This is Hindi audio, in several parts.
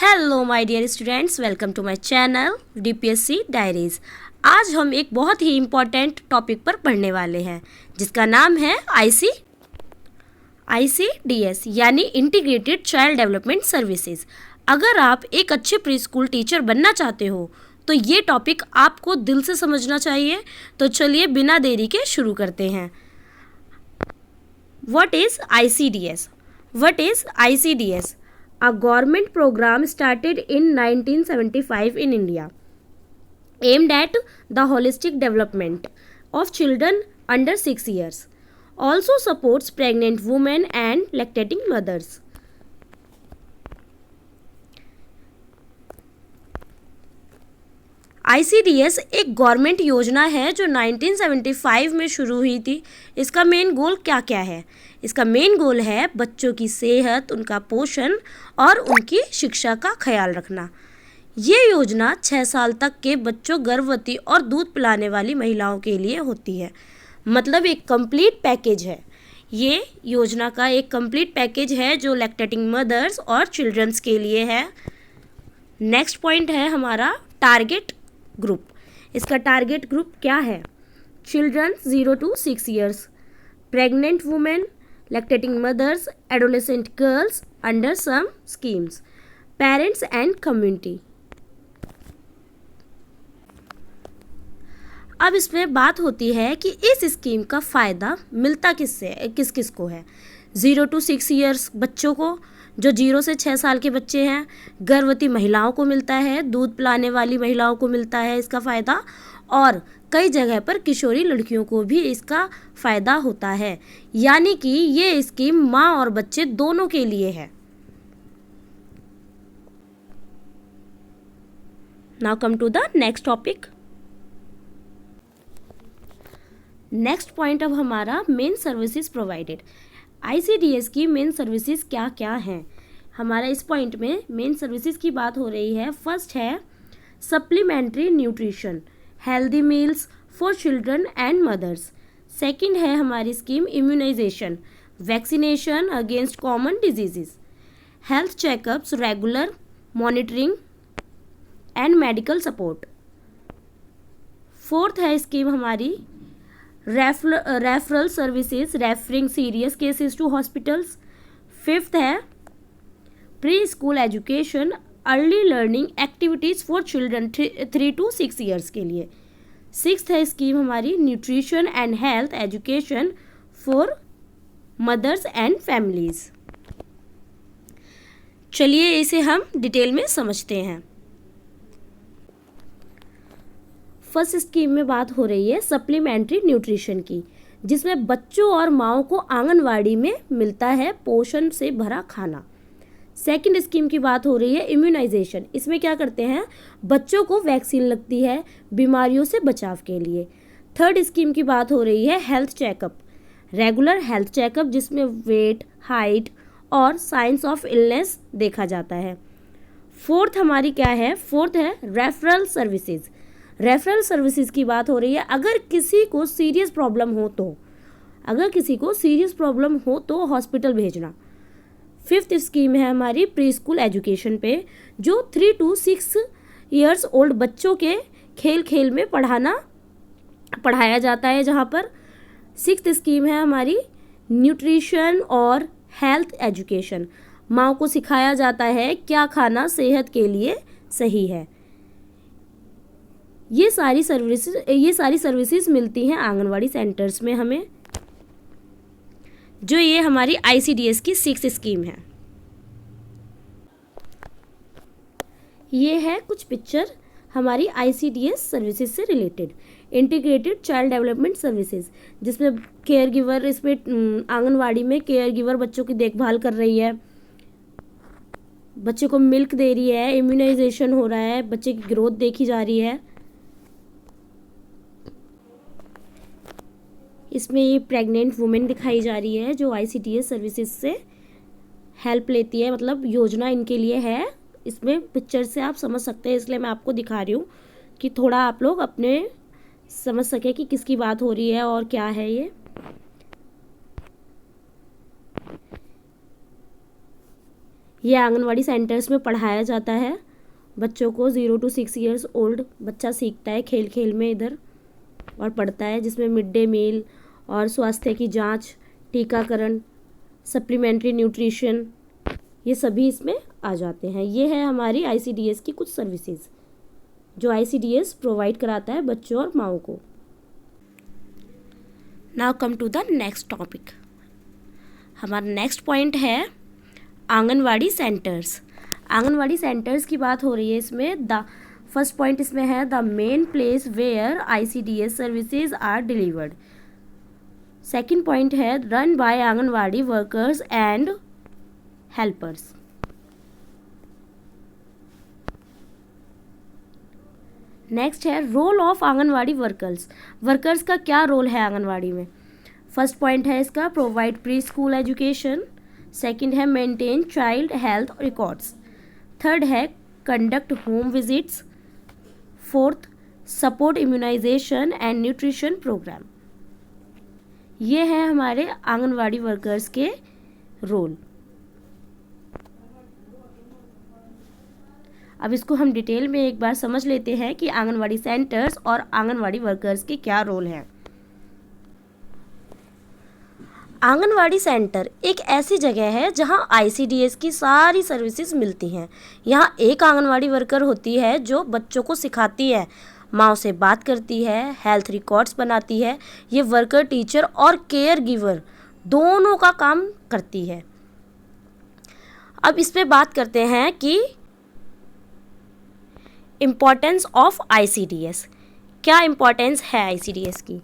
Hello my dear students, welcome to my channel DPSC diaries. आज हम एक बहुत ही इम्पॉर्टेंट टॉपिक पर पढ़ने वाले हैं जिसका नाम है आईसीडीएस यानी इंटीग्रेटेड चाइल्ड डेवलपमेंट सर्विसेज। अगर आप एक अच्छे प्री स्कूल टीचर बनना चाहते हो तो ये टॉपिक आपको दिल से समझना चाहिए। तो चलिए बिना देरी के शुरू करते हैं। What is ICDS? What is ICDS? A government program started in 1975 in India, aimed at the holistic development of children under 6 years. Also supports pregnant women and lactating mothers. ICDS एक गवर्नमेंट योजना है जो 1975 में शुरू हुई थी। इसका मेन गोल क्या क्या है? इसका मेन गोल है बच्चों की सेहत, उनका पोषण और उनकी शिक्षा का ख्याल रखना। ये योजना 6 साल तक के बच्चों, गर्भवती और दूध पिलाने वाली महिलाओं के लिए होती है। मतलब एक कंप्लीट पैकेज है। ये योजना का एक कंप्लीट पैकेज है जो लैक्टेटिंग मदर्स और चिल्ड्रंस के लिए है। नेक्स्ट पॉइंट है हमारा टारगेट ग्रुप। इसका टारगेट ग्रुप क्या है? Children 0 to 6 years, pregnant women, lactating mothers, adolescent girls under some schemes, parents and community. अब इसमें बात होती है कि इस स्कीम का फ़ायदा मिलता किस किस को है। 0 to 6 ईयर्स बच्चों को, जो 0 से 6 साल के बच्चे हैं, गर्भवती महिलाओं को मिलता है, दूध पिलाने वाली महिलाओं को मिलता है इसका फ़ायदा, और कई जगह पर किशोरी लड़कियों को भी इसका फ़ायदा होता है। यानी कि ये स्कीम माँ और बच्चे दोनों के लिए है। Now come to the next topic. Next point अब हमारा मेन सर्विसेज प्रोवाइडेड। आईसीडीएस की मेन सर्विसेज क्या क्या हैं? हमारा इस पॉइंट में मेन सर्विसेज की बात हो रही है। फर्स्ट है supplementary nutrition, healthy meals for children and mothers. Second है हमारी scheme immunisation, vaccination against common diseases, health checkups, regular monitoring and medical support. Fourth है स्कीम हमारी referral services, referring serious cases to hospitals. Fifth है pre school education, early learning activities for children 3 to 6 years के लिए। सिक्स्थ है स्कीम हमारी nutrition and health education for mothers and families. चलिए इसे हम डिटेल में समझते हैं। फर्स्ट स्कीम में बात हो रही है सप्लीमेंट्री न्यूट्रिशन की, जिसमें बच्चों और माँओं को आंगनवाड़ी में मिलता है पोषण से भरा खाना। सेकंड स्कीम की बात हो रही है इम्यूनाइजेशन। इसमें क्या करते हैं? बच्चों को वैक्सीन लगती है बीमारियों से बचाव के लिए। थर्ड स्कीम की बात हो रही है health checkup, regular health checkup जिसमें वेट, हाइट और साइंस ऑफ इलनेस देखा जाता है। फोर्थ हमारी क्या है? फोर्थ है रेफरल सर्विसेज। रेफरल सर्विसेज की बात हो रही है अगर किसी को सीरियस प्रॉब्लम हो तो हॉस्पिटल भेजना। फिफ्थ स्कीम है हमारी प्री स्कूल एजुकेशन पे, जो 3 to 6 ईयर्स ओल्ड बच्चों के खेल खेल में पढ़ाया जाता है जहाँ पर। सिक्स्थ स्कीम है हमारी न्यूट्रिशन और हेल्थ एजुकेशन, माँ को सिखाया जाता है क्या खाना सेहत के लिए सही है। ये सारी सर्विसेज मिलती हैं आंगनवाड़ी सेंटर्स में हमें, जो ये हमारी आईसीडीएस की 6th स्कीम है। ये है कुछ पिक्चर हमारी आईसीडीएस सर्विसेज से related. Integrated child development services, जिसमें केयर गिवर, इसमें आंगनवाड़ी में केयर गिवर बच्चों की देखभाल कर रही है, बच्चे को मिल्क दे रही है, इम्यूनाइजेशन हो रहा है, बच्चे की ग्रोथ देखी जा रही है। इसमें ये प्रेग्नेंट वुमेन दिखाई जा रही है जो आईसीडीएस सर्विसेज से हेल्प लेती है, मतलब योजना इनके लिए है। इसमें पिक्चर से आप समझ सकते हैं, इसलिए मैं आपको दिखा रही हूँ कि थोड़ा आप लोग अपने समझ सके कि किसकी बात हो रही है और क्या है ये। ये आंगनवाड़ी सेंटर्स में पढ़ाया जाता है। बच्चों को 0 to 6 ईयर्स ओल्ड बच्चा सीखता है खेल खेल में इधर और पढ़ता है, जिसमें मिड डे मील और स्वास्थ्य की जांच, टीकाकरण, सप्लीमेंट्री न्यूट्रिशन, ये सभी इसमें आ जाते हैं। ये है हमारी ICDS की कुछ सर्विसेज जो ICDS प्रोवाइड कराता है बच्चों और माँओं को। Now come to the next topic. हमारा नेक्स्ट पॉइंट है आंगनवाड़ी सेंटर्स। आंगनवाड़ी सेंटर्स की बात हो रही है इसमें। द फर्स्ट पॉइंट इसमें है the main place where ICDS services are delivered. Second point है run by anganwadi workers and helpers. Next है role of anganwadi workers. Workers का क्या रोल है आंगनवाड़ी में? फर्स्ट पॉइंट है इसका provide pre school education. Second है maintain child health records. Third है conduct home visits. Fourth support immunisation and nutrition programme. ये है हमारे आंगनवाड़ी वर्कर्स के रोल। अब इसको हम डिटेल में एक बार समझ लेते हैं कि आंगनवाड़ी सेंटर्स और आंगनवाड़ी वर्कर्स के क्या रोल हैं। आंगनवाड़ी सेंटर एक ऐसी जगह है जहां ICDS की सारी सर्विसेज मिलती हैं। यहां एक आंगनवाड़ी वर्कर होती है जो बच्चों को सिखाती है, माँ से बात करती है, हेल्थ रिकॉर्ड्स बनाती है। ये वर्कर टीचर और केयर गिवर दोनों का काम करती है। अब इस पे बात करते हैं कि इम्पॉर्टेंस ऑफ ICDS। क्या इम्पॉर्टेंस है ICDS की?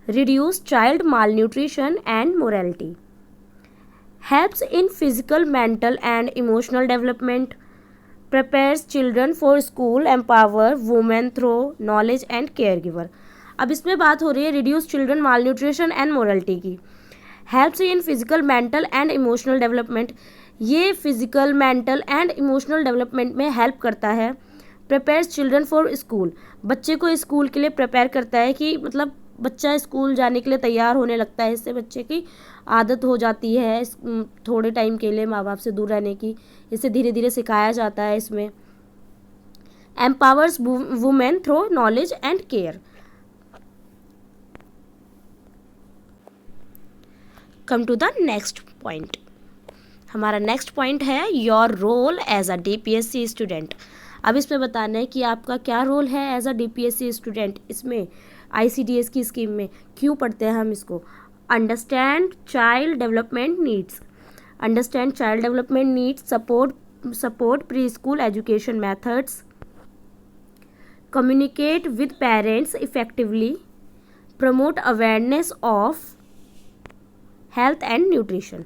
Reduce child malnutrition and morality, helps in physical, mental and emotional development, prepares children for school, empower women through knowledge and care giver. अब इसमें बात हो रही है reduce children malnutrition and morality की। Helps in physical, mental and emotional development, ये physical, mental and emotional development में हेल्प करता है। प्रिपेयर्स चिल्ड्रन फॉर स्कूल, बच्चे को स्कूल के लिए प्रिपेयर करता है कि मतलब बच्चा स्कूल जाने के लिए तैयार होने लगता है। इससे बच्चे की आदत हो जाती है थोड़े टाइम के लिए माँ बाप से दूर रहने की, इसे धीरे धीरे सिखाया जाता है इसमें। Empowers women through knowledge and care. Come to the next point. हमारा नेक्स्ट पॉइंट है your role as a DPSC student. अब इसमें बताना है कि आपका क्या रोल है एज अ DPSC स्टूडेंट इसमें, ICDS की स्कीम में। क्यों पढ़ते हैं हम इसको? Understand child development needs, understand child development needs, support pre school education methods, communicate with parents effectively, promote awareness of health and nutrition.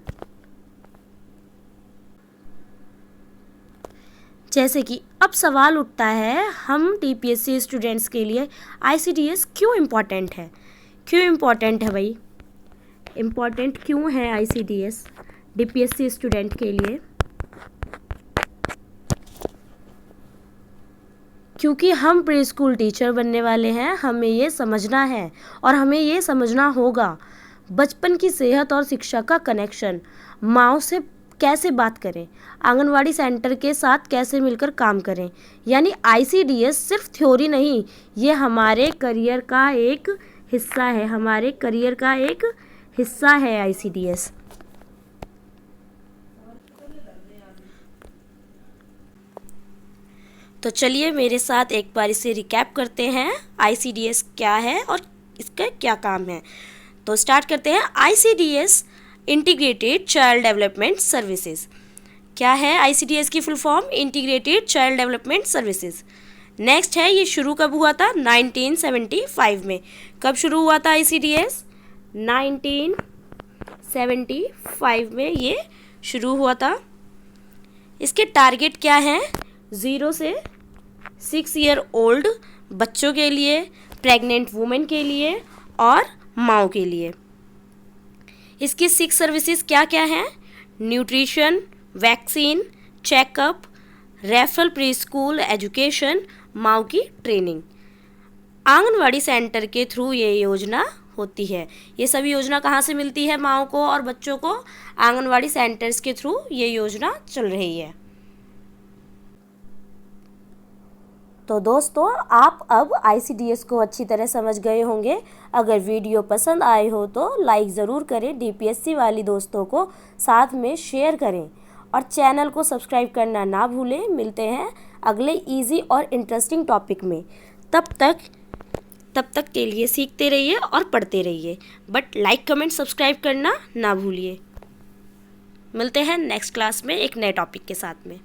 जैसे कि अब सवाल उठता है हम DPSC स्टूडेंट्स के लिए ICDS क्यों इम्पॉर्टेंट है? क्यों इम्पॉर्टेंट है भाई? इम्पॉर्टेंट क्यों है ICDS DPSC स्टूडेंट के लिए? क्योंकि हम प्री स्कूल टीचर बनने वाले हैं, हमें ये समझना है और हमें ये समझना होगा बचपन की सेहत और शिक्षा का कनेक्शन, माँओं से कैसे बात करें, आंगनवाड़ी सेंटर के साथ कैसे मिलकर काम करें। यानी ICDS सिर्फ थ्योरी नहीं, ये हमारे करियर का एक हिस्सा है, हमारे करियर का एक हिस्सा है ICDS। तो चलिए मेरे साथ एक बार इसे रिकैप करते हैं ICDS क्या है और इसका क्या काम है। तो स्टार्ट करते हैं। ICDS integrated child development services. क्या है ICDS की full form? Integrated child development services. Next है ये शुरू कब हुआ था? 1975 में। कब शुरू हुआ था ICDS? 1975 में ये शुरू हुआ था। इसके टारगेट क्या हैं? 0 से 6 ईयर ओल्ड बच्चों के लिए, प्रेग्नेंट वुमेन के लिए और माँओं के लिए। इसकी 6 सर्विसेज क्या क्या हैं? Nutrition, vaccine, checkup, referral pre school education, माँ की ट्रेनिंग। आंगनवाड़ी सेंटर के थ्रू ये योजना होती है। ये सभी योजना कहाँ से मिलती है माँओं को और बच्चों को? आंगनवाड़ी सेंटर्स के थ्रू ये योजना चल रही है। तो दोस्तों, आप अब ICDS को अच्छी तरह समझ गए होंगे। अगर वीडियो पसंद आए हो तो लाइक ज़रूर करें, DPSC वाली दोस्तों को साथ में शेयर करें और चैनल को सब्सक्राइब करना ना भूलें। मिलते हैं अगले इजी और इंटरेस्टिंग टॉपिक में। तब तक के लिए सीखते रहिए और पढ़ते रहिए, बट लाइक कमेंट सब्सक्राइब करना ना भूलिए। मिलते हैं नेक्स्ट क्लास में एक नए टॉपिक के साथ में।